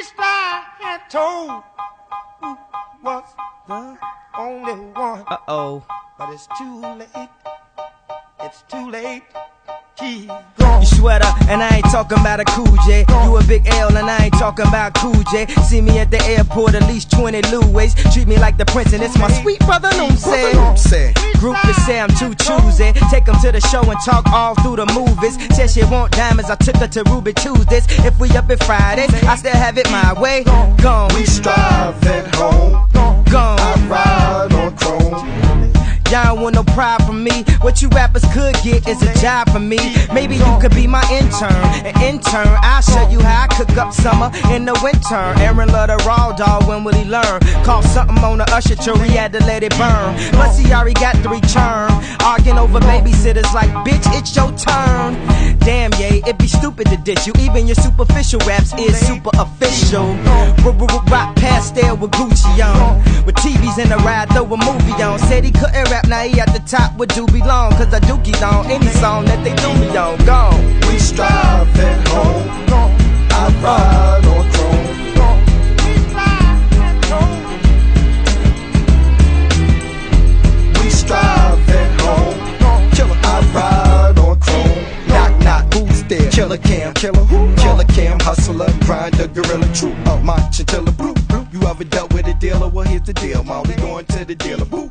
least I had told who was the only one. Uh-oh. But it's too late. It's too late. He's gone. You sweater, and I ain't talking about a Cool J. You a big L, and I ain't talking about Cool J. See me at the airport, at least 20 Louis. Treat me like the prince, and it's my sweet brother Say. Group to say I'm too choosy. Take them to the show and talk all through the movies. Said she want diamonds, I took her to Ruby Tuesdays. If we up at Fridays, I still have it my way. Gone. We strive at home. Gone. I ride on chrome. Y'all don't want no pride from me. What you rappers could get is a job for me. Maybe you could be my intern. An intern, I'll show you how I cook up summer in the winter. Aaron love the raw dog, when will he learn? Caught something on the usher tree, he had to let it burn. Plus he already got 3 churn. Arguing over babysitters like, bitch, it's your turn. Damn, yeah, it'd be stupid to dish you. Even your superficial raps is super official. Rock pastel with Gucci on. With TVs in the ride, throw a movie on. Said he couldn't rap, now he at the top with Doobie Long. Cause I dookie on any song that they do me on. Gone. We strive at home. I ride on chrome. We strive at home. I ride on chrome. Knock, knock, who's there? Killer Cam, killer who? Killer Cam, hustler, grinder, gorilla, true. My chinchilla, blue. You ever dealt with a dealer? Well, here's the deal, man. We going to the dealer, boo.